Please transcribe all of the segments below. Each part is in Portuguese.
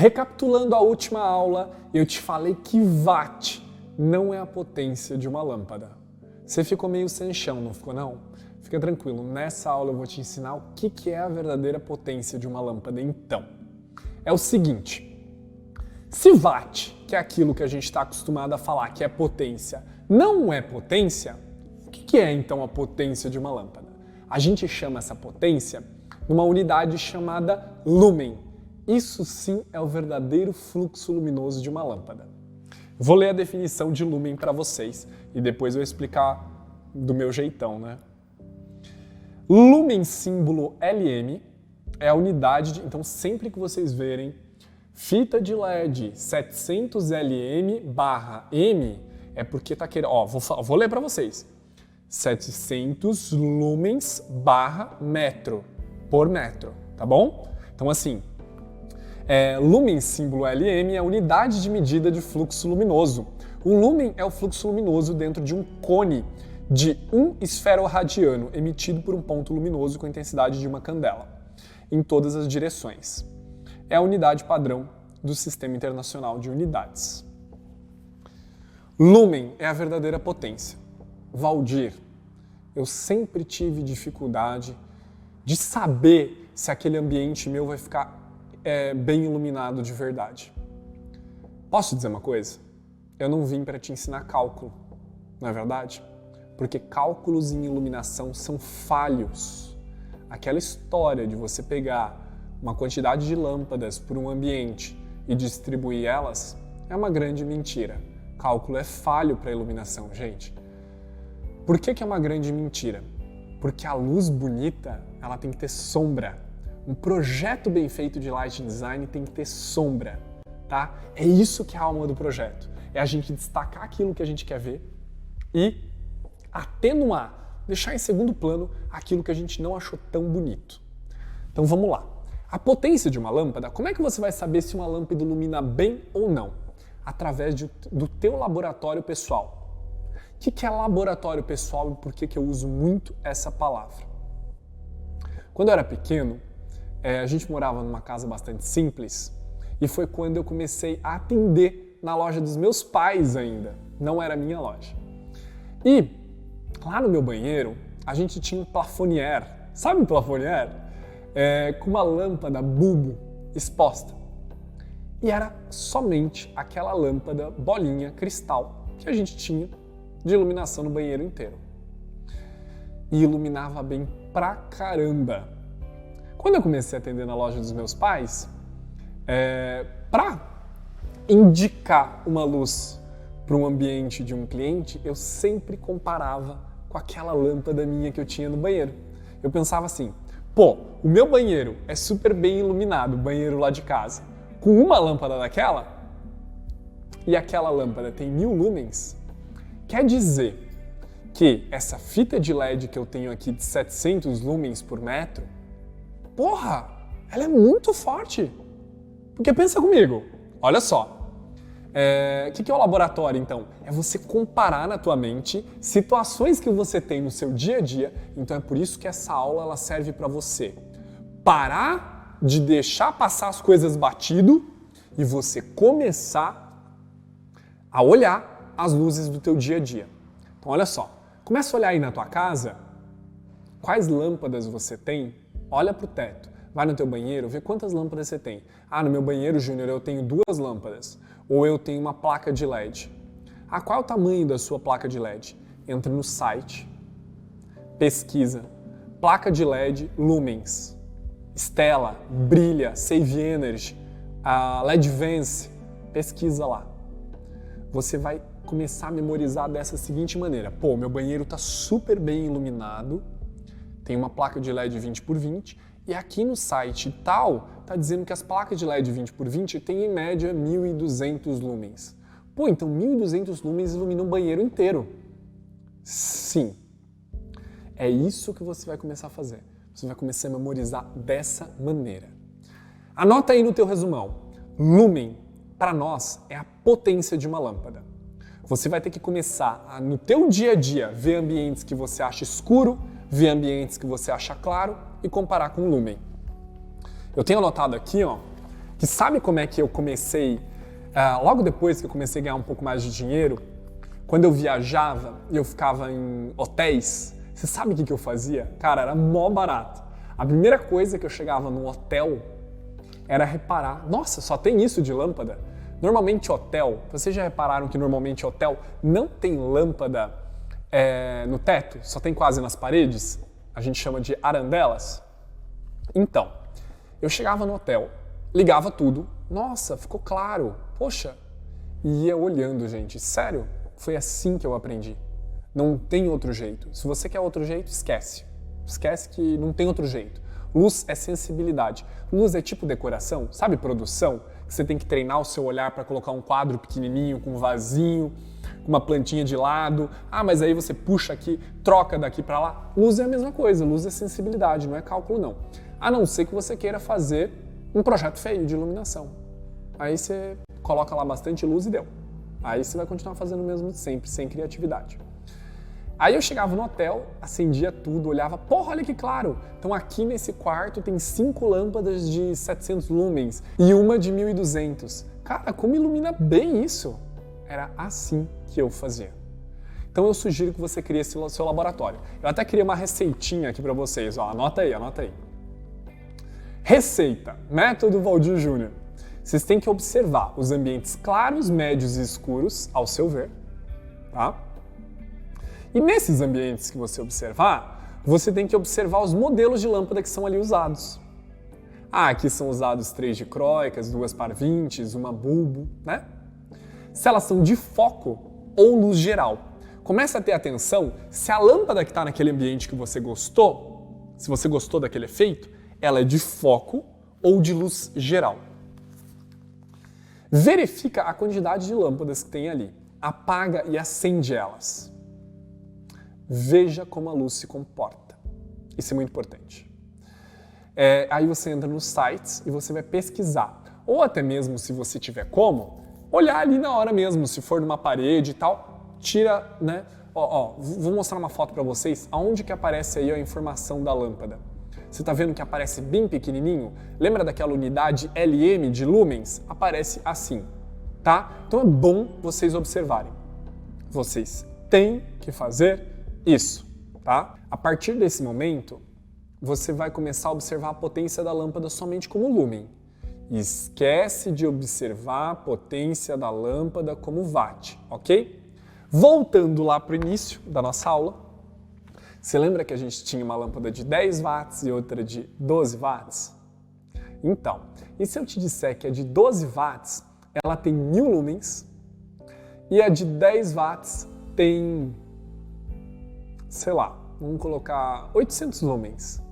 Recapitulando a última aula, eu te falei que watt não é a potência de uma lâmpada. Você ficou meio sem chão, não ficou não? Fica tranquilo, nessa aula eu vou te ensinar o que é a verdadeira potência de uma lâmpada. Então, é o seguinte, se watt, que é aquilo que a gente está acostumado a falar que é potência, não é potência, o que é então a potência de uma lâmpada? A gente chama essa potência numa unidade chamada lúmen. Isso sim é o verdadeiro fluxo luminoso de uma lâmpada. Vou ler a definição de lúmen para vocês e depois eu vou explicar do meu jeitão, né? Lúmen símbolo LM é a unidade de... Então sempre que vocês verem fita de LED 700LM/M é porque tá querendo... Ó, vou ler para vocês. 700 lumens/metro por metro, tá bom? Então assim, lúmen símbolo LM é a unidade de medida de fluxo luminoso. O lúmen é o fluxo luminoso dentro de um cone de 1 esferoradiano emitido por um ponto luminoso com a intensidade de uma candela, em todas as direções. É a unidade padrão do Sistema Internacional de Unidades. Lúmen é a verdadeira potência. Valdir, eu sempre tive dificuldade de saber se aquele ambiente meu vai ficar bem iluminado de verdade. Posso te dizer uma coisa? Eu não vim para te ensinar cálculo, não é verdade? Porque cálculos em iluminação são falhos. Aquela história de você pegar uma quantidade de lâmpadas por um ambiente e distribuir elas é uma grande mentira. Cálculo é falho para iluminação, gente. Por que é uma grande mentira? Porque a luz bonita, ela tem que ter sombra. Um projeto bem feito de lighting design tem que ter sombra, tá? É isso que é a alma do projeto. É a gente destacar aquilo que a gente quer ver e atenuar, deixar em segundo plano aquilo que a gente não achou tão bonito. Então vamos lá. A potência de uma lâmpada, como é que você vai saber se uma lâmpada ilumina bem ou não? Através do teu laboratório pessoal. O que é laboratório pessoal e por que eu uso muito essa palavra? Quando eu era pequeno, a gente morava numa casa bastante simples e foi quando eu comecei a atender na loja dos meus pais ainda, não era a minha loja. E lá no meu banheiro, a gente tinha um plafonier, sabe um plafonier? Com uma lâmpada bulbo exposta. E era somente aquela lâmpada bolinha cristal que a gente tinha de iluminação no banheiro inteiro. E iluminava bem pra caramba. Quando eu comecei a atender na loja dos meus pais, para indicar uma luz para um ambiente de um cliente, eu sempre comparava com aquela lâmpada minha que eu tinha no banheiro. Eu pensava assim, pô, o meu banheiro é super bem iluminado, o banheiro lá de casa, com uma lâmpada daquela, e aquela lâmpada tem 1000 lumens, quer dizer que essa fita de LED que eu tenho aqui de 700 lumens por metro, porra, ela é muito forte. Porque pensa comigo, olha só, o que é o laboratório então? É você comparar na tua mente situações que você tem no seu dia a dia, então é por isso que essa aula ela serve para você parar de deixar passar as coisas batido e você começar a olhar as luzes do teu dia a dia. Então olha só, começa a olhar aí na tua casa, quais lâmpadas você tem, olha pro teto. Vai no teu banheiro, vê quantas lâmpadas você tem. Ah, no meu banheiro, Júnior, eu tenho 2 lâmpadas. Ou eu tenho uma placa de LED. Ah, qual é o tamanho da sua placa de LED? Entra no site, pesquisa, placa de LED lumens, Stella, Brilha, Save Energy, LEDVance, pesquisa lá. Você vai começar a memorizar dessa seguinte maneira. Pô, meu banheiro está super bem iluminado, tem uma placa de LED 20x20, e aqui no site tal, está dizendo que as placas de LED 20x20 têm em média 1200 lumens. Pô, então 1200 lumens iluminam o banheiro inteiro. Sim. É isso que você vai começar a fazer. Você vai começar a memorizar dessa maneira. Anota aí no teu resumão. Lumen, para nós, é a potência de uma lâmpada. Você vai ter que começar a, no teu dia a dia, ver ambientes que você acha escuro, ver ambientes que você acha claro e comparar com o lumen. Eu tenho anotado aqui, ó, Que sabe como é que eu comecei, logo depois que eu comecei a ganhar um pouco mais de dinheiro, quando eu viajava e eu ficava em hotéis, você sabe o que eu fazia? Cara, era mó barato. A primeira coisa que eu chegava no hotel era reparar, nossa, só tem isso de lâmpada? Normalmente hotel, vocês já repararam que normalmente hotel não tem lâmpada no teto, só tem quase nas paredes? A gente chama de arandelas. Então, eu chegava no hotel, ligava tudo, nossa, ficou claro, poxa, e ia olhando, gente, sério, foi assim que eu aprendi. Não tem outro jeito. Se você quer outro jeito, esquece. Esquece que não tem outro jeito. Luz é sensibilidade. Luz é tipo decoração, sabe produção? Que você tem que treinar o seu olhar para colocar um quadro pequenininho, com um vasinho, com uma plantinha de lado. Ah, mas aí você puxa aqui, troca daqui para lá. Luz é a mesma coisa, luz é sensibilidade, não é cálculo não. A não ser que você queira fazer um projeto feio de iluminação. Aí você coloca lá bastante luz e deu. Aí você vai continuar fazendo o mesmo de sempre, sem criatividade. Aí eu chegava no hotel, acendia tudo, olhava, porra, olha que claro! Então aqui nesse quarto tem 5 lâmpadas de 700 lumens e uma de 1200. Cara, como ilumina bem isso? Era assim que eu fazia. Então eu sugiro que você crie esse seu laboratório. Eu até criei uma receitinha aqui para vocês, ó, anota aí, anota aí. Receita, método Valdir Júnior. Vocês têm que observar os ambientes claros, médios e escuros, ao seu ver, tá? E nesses ambientes que você observar, você tem que observar os modelos de lâmpada que são ali usados. Ah, aqui são usados 3 dicróicas, 2 par-20s, uma bulbo, né? Se elas são de foco ou luz geral. Comece a ter atenção se a lâmpada que está naquele ambiente que você gostou, se você gostou daquele efeito, ela é de foco ou de luz geral. Verifica a quantidade de lâmpadas que tem ali. Apaga e acende elas. Veja como a luz se comporta. Isso é muito importante. Aí você entra nos sites e você vai pesquisar. Ou até mesmo, se você tiver como, olhar ali na hora mesmo, se for numa parede e tal, tira, né? Vou mostrar uma foto para vocês, aonde que aparece aí a informação da lâmpada. Você está vendo que aparece bem pequenininho? Lembra daquela unidade LM de lumens? Aparece assim, tá? Então é bom vocês observarem. Vocês têm que fazer isso, tá? A partir desse momento, você vai começar a observar a potência da lâmpada somente como lumen. Esquece de observar a potência da lâmpada como watt, ok? Voltando lá para o início da nossa aula, você lembra que a gente tinha uma lâmpada de 10 watts e outra de 12 watts? Então, e se eu te disser que a de 12 watts ela tem 1000 lumens e a de 10 watts tem, sei lá, vamos colocar 800 lumens.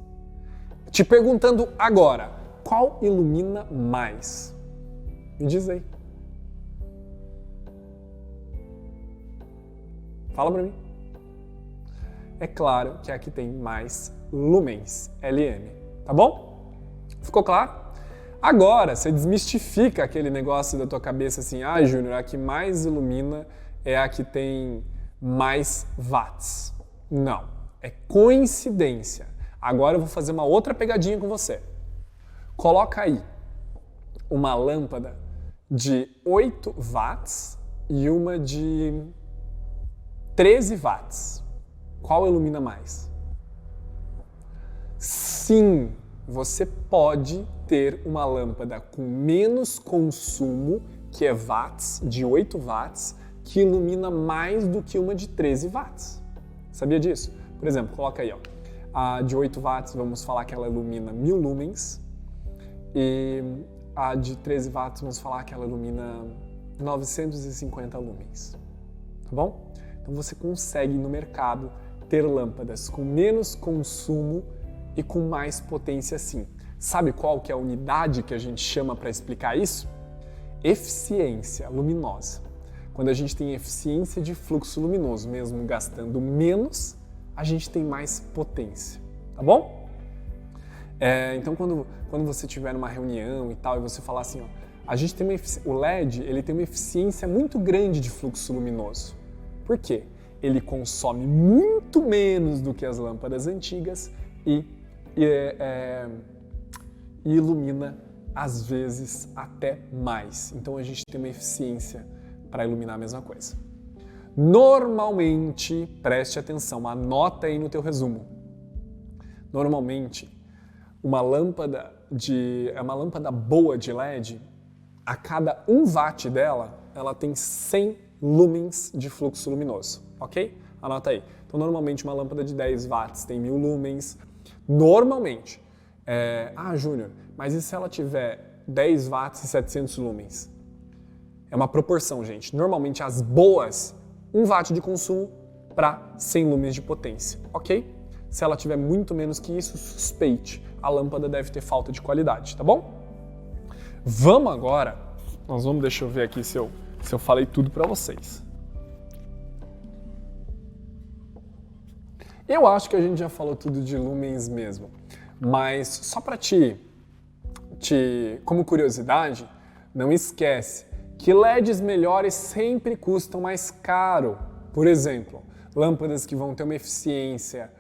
Te perguntando agora, qual ilumina mais? Me diz aí. Fala pra mim. É claro que aqui tem mais lumens, LM, tá bom? Ficou claro? Agora, você desmistifica aquele negócio da tua cabeça assim, Júnior, a que mais ilumina é a que tem mais watts. Não, é coincidência. Agora eu vou fazer uma outra pegadinha com você. Coloca aí uma lâmpada de 8 watts e uma de 13 watts. Qual ilumina mais? Sim, você pode ter uma lâmpada com menos consumo, que é watts, de 8 watts, que ilumina mais do que uma de 13 watts. Sabia disso? Por exemplo, coloca aí, ó. A de 8 watts, vamos falar que ela ilumina 1000 lumens. E a de 13 watts, vamos falar que ela ilumina 950 lumens. Tá bom? Então você consegue no mercado ter lâmpadas com menos consumo e com mais potência sim. Sabe qual que é a unidade que a gente chama para explicar isso? Eficiência luminosa. Quando a gente tem eficiência de fluxo luminoso, mesmo gastando menos, a gente tem mais potência, tá bom? Então quando você estiver numa reunião e tal, e você falar assim, ó, a gente tem o LED ele tem uma eficiência muito grande de fluxo luminoso. Por quê? Ele consome muito menos do que as lâmpadas antigas e ilumina às vezes até mais. Então a gente tem uma eficiência para iluminar a mesma coisa. Normalmente, preste atenção, anota aí no teu resumo. Normalmente, uma lâmpada boa de LED, a cada 1 watt dela, ela tem 100 lumens de fluxo luminoso, ok? Anota aí. Então, normalmente, uma lâmpada de 10 watts tem 1000 lumens. Normalmente. Júnior, mas e se ela tiver 10 watts e 700 lumens? É uma proporção, gente. Normalmente, as boas, 1 watt de consumo para 100 lumens de potência, ok? Se ela tiver muito menos que isso, suspeite. A lâmpada deve ter falta de qualidade, tá bom? Vamos agora, deixa eu ver aqui se eu falei tudo para vocês. Eu acho que a gente já falou tudo de lumens mesmo, mas só para como curiosidade, não esquece que LEDs melhores sempre custam mais caro. Por exemplo, lâmpadas que vão ter uma eficiência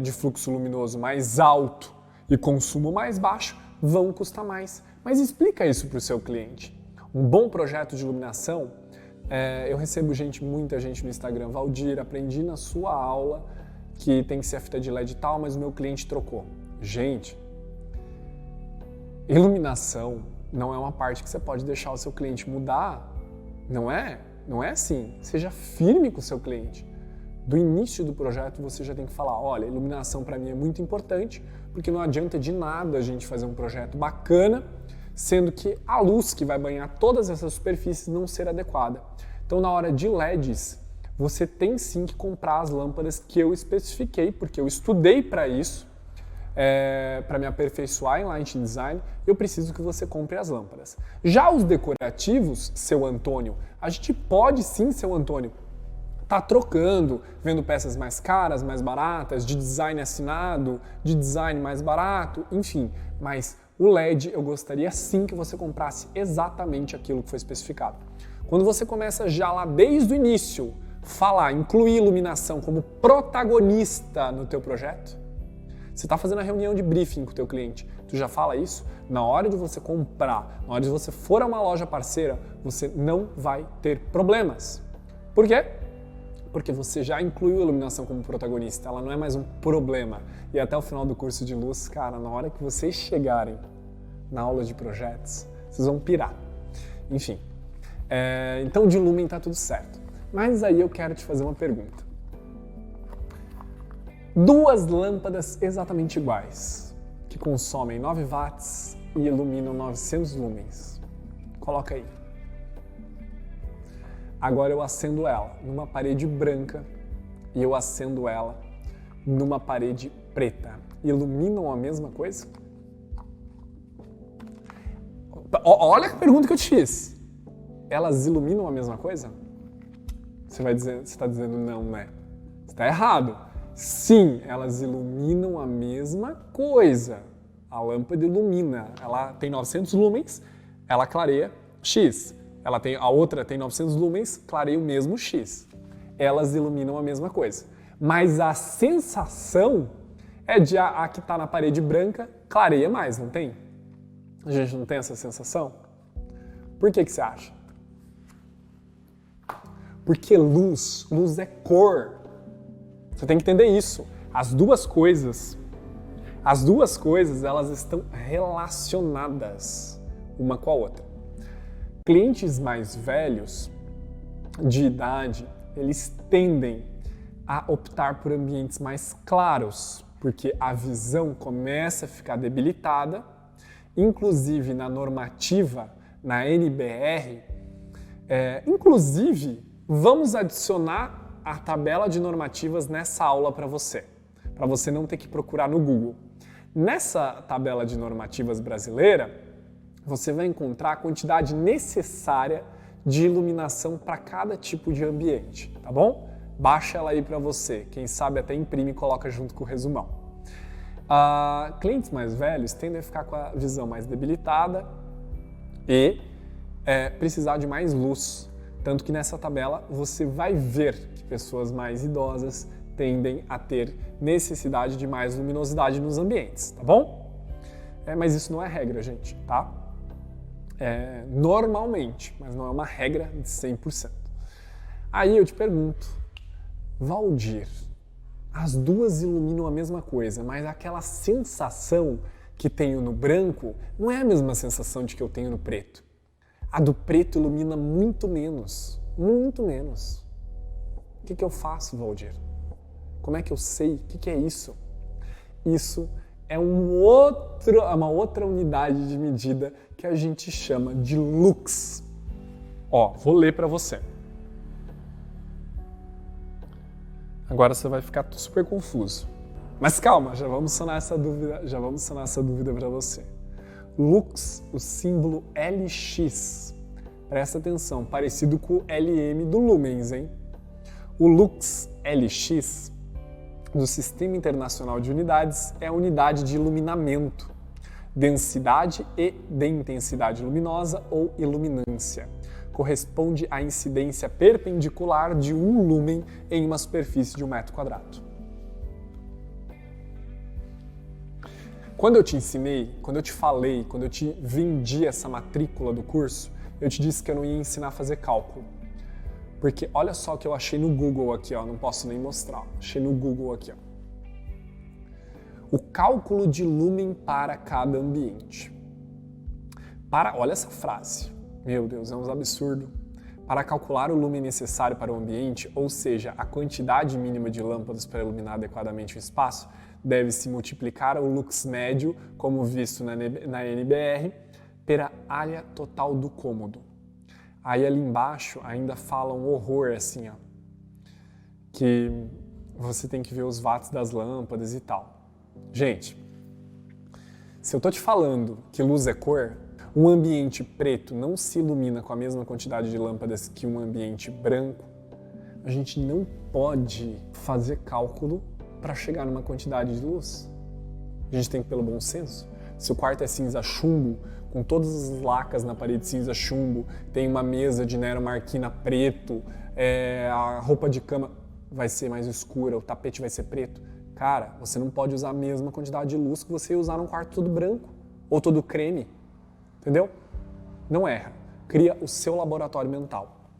de fluxo luminoso mais alto e consumo mais baixo vão custar mais. Mas explica isso para o seu cliente. Um bom projeto de iluminação, eu recebo muita gente no Instagram, Valdir, aprendi na sua aula que tem que ser a fita de LED e tal, mas o meu cliente trocou. Gente, iluminação não é uma parte que você pode deixar o seu cliente mudar. Não é assim. Seja firme com o seu cliente. Do início do projeto você já tem que falar, olha, iluminação para mim é muito importante, porque não adianta de nada a gente fazer um projeto bacana, sendo que a luz que vai banhar todas essas superfícies não ser adequada. Então, na hora de LEDs, você tem sim que comprar as lâmpadas que eu especifiquei, porque eu estudei para isso, para me aperfeiçoar em Lighting Design, eu preciso que você compre as lâmpadas. Já os decorativos, seu Antônio, a gente pode sim, seu Antônio, tá trocando, vendo peças mais caras, mais baratas, de design assinado, de design mais barato, enfim. Mas o LED eu gostaria sim que você comprasse exatamente aquilo que foi especificado. Quando você começa já lá desde o início, incluir iluminação como protagonista no teu projeto, você está fazendo a reunião de briefing com o teu cliente, tu já fala isso, na hora de você comprar, na hora de você for a uma loja parceira, você não vai ter problemas. Por quê? Porque você já incluiu a iluminação como protagonista, ela não é mais um problema. E até o final do curso de luz, cara, na hora que vocês chegarem na aula de projetos, vocês vão pirar. Enfim, então de lumen tá tudo certo. Mas aí eu quero te fazer uma pergunta. 2 lâmpadas exatamente iguais, que consomem 9 watts e iluminam 900 lumens. Coloca aí. Agora eu acendo ela numa parede branca e eu acendo ela numa parede preta. Iluminam a mesma coisa? Olha a pergunta que eu te fiz. Elas iluminam a mesma coisa? Você está dizendo não, né? Você está errado. Sim, elas iluminam a mesma coisa. A lâmpada ilumina. Ela tem 900 lumens, ela clareia X. A outra tem 900 lumens, clareia o mesmo X. Elas iluminam a mesma coisa. Mas a sensação é de a que está na parede branca clareia mais, não tem? A gente não tem essa sensação? Por que você acha? Porque luz é cor. Você tem que entender isso. As duas coisas, elas estão relacionadas uma com a outra. Clientes mais velhos, de idade, eles tendem a optar por ambientes mais claros, porque a visão começa a ficar debilitada, inclusive na normativa, na NBR, inclusive vamos adicionar a tabela de normativas nessa aula para você não ter que procurar no Google. Nessa tabela de normativas brasileira, você vai encontrar a quantidade necessária de iluminação para cada tipo de ambiente, tá bom? Baixa ela aí para você, quem sabe até imprime e coloca junto com o resumão. Clientes mais velhos tendem a ficar com a visão mais debilitada e precisar de mais luz. Tanto que nessa tabela você vai ver que pessoas mais idosas tendem a ter necessidade de mais luminosidade nos ambientes, tá bom? Mas isso não é regra, gente, tá? Normalmente, mas não é uma regra de 100%. Aí eu te pergunto, Valdir, as duas iluminam a mesma coisa, mas aquela sensação que tenho no branco não é a mesma sensação de que eu tenho no preto. A do preto ilumina muito menos, muito menos. O que eu faço, Valdir? Como é que eu sei? O que é isso? Isso é uma outra unidade de medida que a gente chama de lux. Vou ler para você. Agora você vai ficar super confuso. Mas calma, já vamos sanar essa dúvida para você. Lux, o símbolo LX. Presta atenção, parecido com o LM do lumens, hein? O Lux LX do Sistema Internacional de Unidades é a unidade de iluminamento, densidade e de intensidade luminosa ou iluminância. Corresponde à incidência perpendicular de 1 lúmen em uma superfície de 1 metro quadrado. Quando eu te ensinei, quando eu te falei, quando eu te vendi essa matrícula do curso, eu te disse que eu não ia ensinar a fazer cálculo. Porque olha só o que eu achei no Google aqui, não posso nem mostrar. Achei no Google aqui, O cálculo de lúmen para cada ambiente. Olha essa frase. Meu Deus, é um absurdo. Para calcular o lumen necessário para o ambiente, ou seja, a quantidade mínima de lâmpadas para iluminar adequadamente o espaço, deve-se multiplicar o lux médio, como visto na NBR, pela área total do cômodo. Aí ali embaixo ainda fala um horror assim, que você tem que ver os watts das lâmpadas e tal. Gente, se eu tô te falando que luz é cor, um ambiente preto não se ilumina com a mesma quantidade de lâmpadas que um ambiente branco, a gente não pode fazer cálculo para chegar numa quantidade de luz. A gente tem que ir pelo bom senso. Se o quarto é cinza chumbo, com todas as lacas na parede cinza chumbo, tem uma mesa de Nero Marquina preto, a roupa de cama vai ser mais escura, o tapete vai ser preto. Cara, você não pode usar a mesma quantidade de luz que você ia usar num quarto todo branco ou todo creme. Entendeu? Não erra. Cria o seu laboratório mental.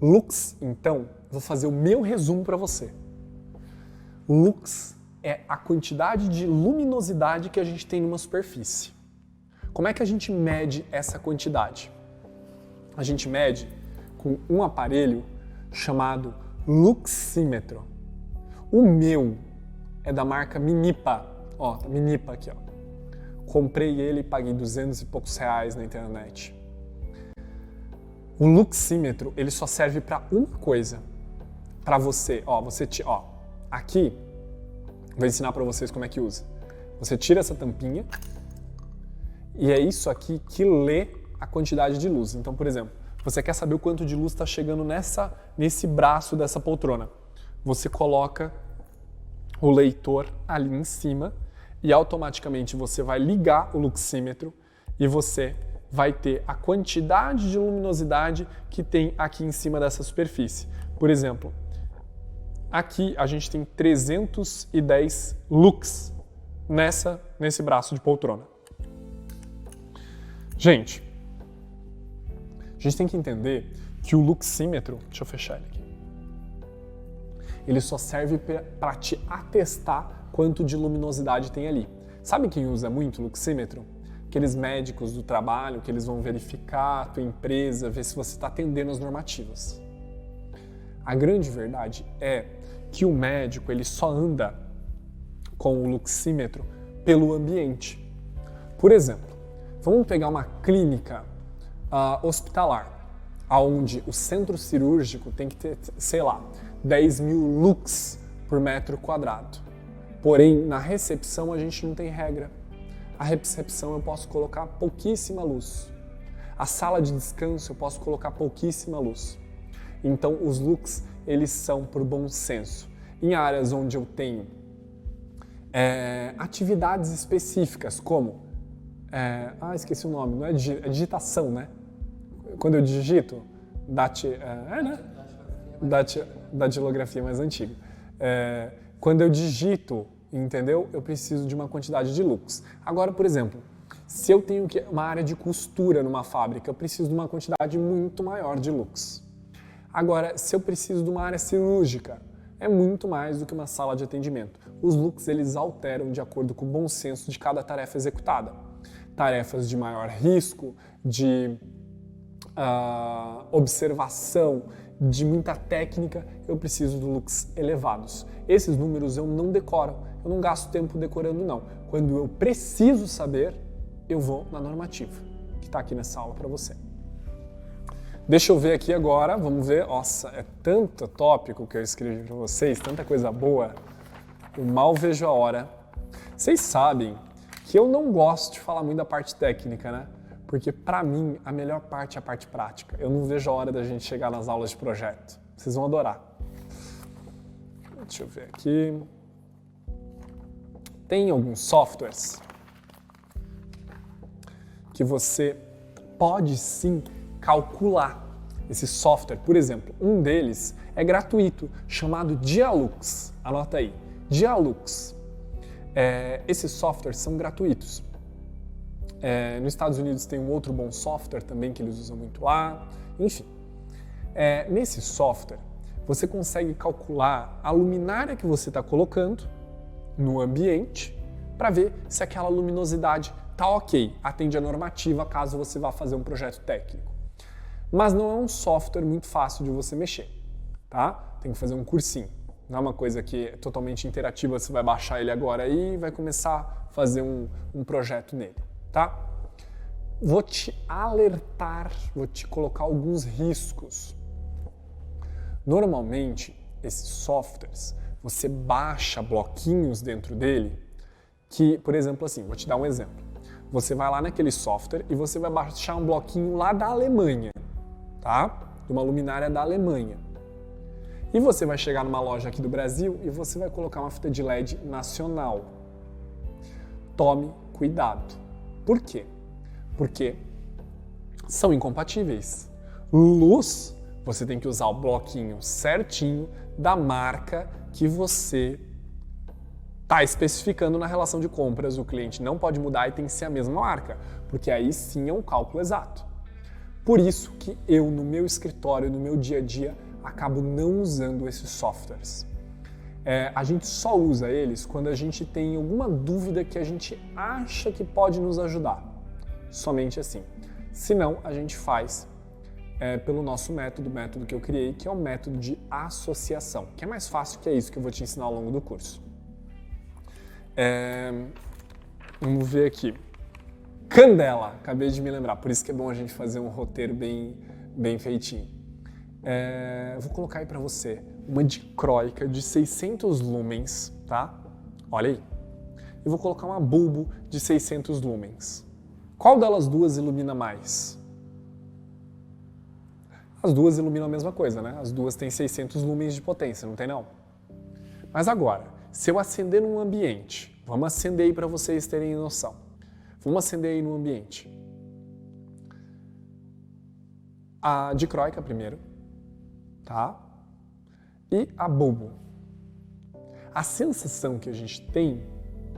Lux, então, vou fazer o meu resumo para você. Lux é a quantidade de luminosidade que a gente tem numa superfície. Como é que a gente mede essa quantidade? A gente mede com um aparelho chamado luxímetro. O meu é da marca Minipa. Minipa aqui, Comprei ele e paguei 200 e poucos reais na internet. O luxímetro, ele só serve para uma coisa. Para você, aqui, vou ensinar para vocês como é que usa. Você tira essa tampinha e é isso aqui que lê a quantidade de luz. Então, por exemplo, você quer saber o quanto de luz está chegando nesse braço dessa poltrona. Você coloca o leitor ali em cima e automaticamente você vai ligar o luxímetro e você vai ter a quantidade de luminosidade que tem aqui em cima dessa superfície. Por exemplo, aqui a gente tem 310 lux nesse braço de poltrona. Gente, a gente tem que entender que o luxímetro, deixa eu fechar ele aqui, ele só serve para te atestar quanto de luminosidade tem ali. Sabe quem usa muito o luxímetro? Aqueles médicos do trabalho que eles vão verificar a tua empresa, ver se você está atendendo as normativas. A grande verdade é que o médico ele só anda com o luxímetro pelo ambiente. Por exemplo, vamos pegar uma clínica hospitalar, onde o centro cirúrgico tem que ter, 10.000 lux por metro quadrado. Porém, na recepção a gente não tem regra. A recepção eu posso colocar pouquíssima luz. A sala de descanso eu posso colocar pouquíssima luz. Então, os lux, eles são por bom senso. Em áreas onde eu tenho atividades específicas, como... esqueci o nome, não é digitação, né? Quando eu digito, datilografia mais antiga. Quando eu digito entendeu? Eu preciso de uma quantidade de lux. Agora, por exemplo, se eu tenho uma área de costura numa fábrica, eu preciso de uma quantidade muito maior de lux. Agora, se eu preciso de uma área cirúrgica, é muito mais do que uma sala de atendimento. Os lux, eles alteram de acordo com o bom senso de cada tarefa executada. Tarefas de maior risco, de observação, de muita técnica, eu preciso de lux elevados. Esses números eu não decoro, eu não gasto tempo decorando não. Quando eu preciso saber, eu vou na normativa, que está aqui nessa aula para você. Deixa eu ver aqui agora, vamos ver. Nossa, é tanto tópico que eu escrevi para vocês, tanta coisa boa. Eu mal vejo a hora. Vocês sabem que eu não gosto de falar muito da parte técnica, né? Porque para mim a melhor parte é a parte prática. Eu não vejo a hora da gente chegar nas aulas de projeto. Vocês vão adorar. Deixa eu ver aqui. Tem alguns softwares que você pode sim calcular esse software. Por exemplo, um deles é gratuito, chamado Dialux. Anota aí, Dialux. Esses softwares são gratuitos. Nos Estados Unidos tem um outro bom software também que eles usam muito lá. Enfim, nesse software você consegue calcular a luminária que você está colocando no ambiente para ver se aquela luminosidade está ok, atende a normativa caso você vá fazer um projeto técnico. Mas não é um software muito fácil de você mexer, tá? Tem que fazer um cursinho. Não é uma coisa que é totalmente interativa, você vai baixar ele agora e vai começar a fazer um projeto nele, tá? Vou te alertar, vou te colocar alguns riscos. Normalmente, esses softwares, você baixa bloquinhos dentro dele que, por exemplo, assim, vou te dar um exemplo. Você vai lá naquele software e você vai baixar um bloquinho lá da Alemanha, tá? De uma luminária da Alemanha. E você vai chegar numa loja aqui do Brasil e você vai colocar uma fita de LED nacional. Tome cuidado. Por quê? Porque são incompatíveis. Luz, você tem que usar o bloquinho certinho da marca que você está especificando na relação de compras. O cliente não pode mudar e tem que ser a mesma marca, porque aí sim é um cálculo exato. Por isso que eu, no meu escritório, no meu dia a dia, acabo não usando esses softwares. A gente só usa eles quando a gente tem alguma dúvida que a gente acha que pode nos ajudar. Somente assim. Se não, a gente faz pelo nosso método, o método que eu criei, que é o método de associação, que é mais fácil, que é isso que eu vou te ensinar ao longo do curso. Vamos ver aqui. Candela, acabei de me lembrar, por isso que é bom a gente fazer um roteiro bem feitinho. Vou colocar aí para você uma dicróica de 600 lumens, tá? Olha aí. E vou colocar uma bulbo de 600 lumens. Qual delas duas ilumina mais? As duas iluminam a mesma coisa, né? As duas têm 600 lumens de potência, não tem não? Mas agora, se eu acender num ambiente, vamos acender aí para vocês terem noção. Vamos acender aí no ambiente. A dicróica primeiro, tá? E a bulbo. A sensação que a gente tem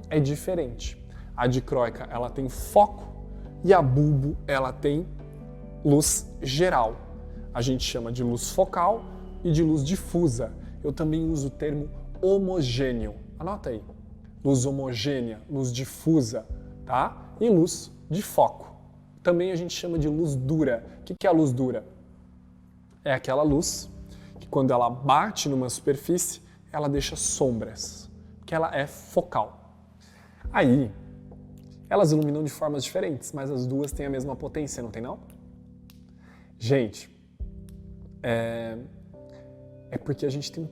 é diferente. A dicróica, ela tem foco e a bulbo, ela tem luz geral. A gente chama de luz focal e de luz difusa. Eu também uso o termo homogêneo. Anota aí. Luz homogênea, luz difusa, tá? E luz de foco. Também a gente chama de luz dura. O que é a luz dura? É aquela luz que quando ela bate numa superfície, ela deixa sombras, que ela é focal. Aí, elas iluminam de formas diferentes, mas as duas têm a mesma potência, não tem não? Gente, é porque a gente tem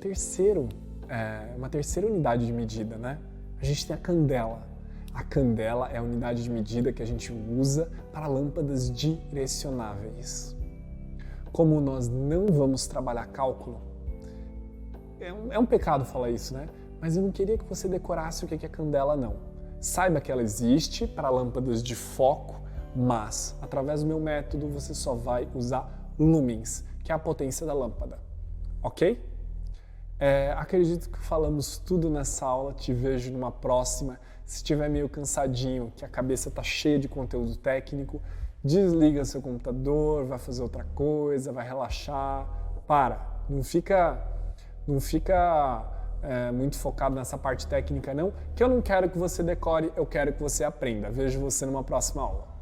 uma terceira unidade de medida, né? A gente tem a candela. A candela é a unidade de medida que a gente usa para lâmpadas direcionáveis. Como nós não vamos trabalhar cálculo, é um pecado falar isso, né? Mas eu não queria que você decorasse o que é candela, não. Saiba que ela existe para lâmpadas de foco, mas através do meu método você só vai usar lumens, que é a potência da lâmpada, ok? Acredito que falamos tudo nessa aula, te vejo numa próxima. Se estiver meio cansadinho, que a cabeça está cheia de conteúdo técnico, desliga seu computador, vai fazer outra coisa, vai relaxar. Não fica muito focado nessa parte técnica não, que eu não quero que você decore, eu quero que você aprenda. Vejo você numa próxima aula.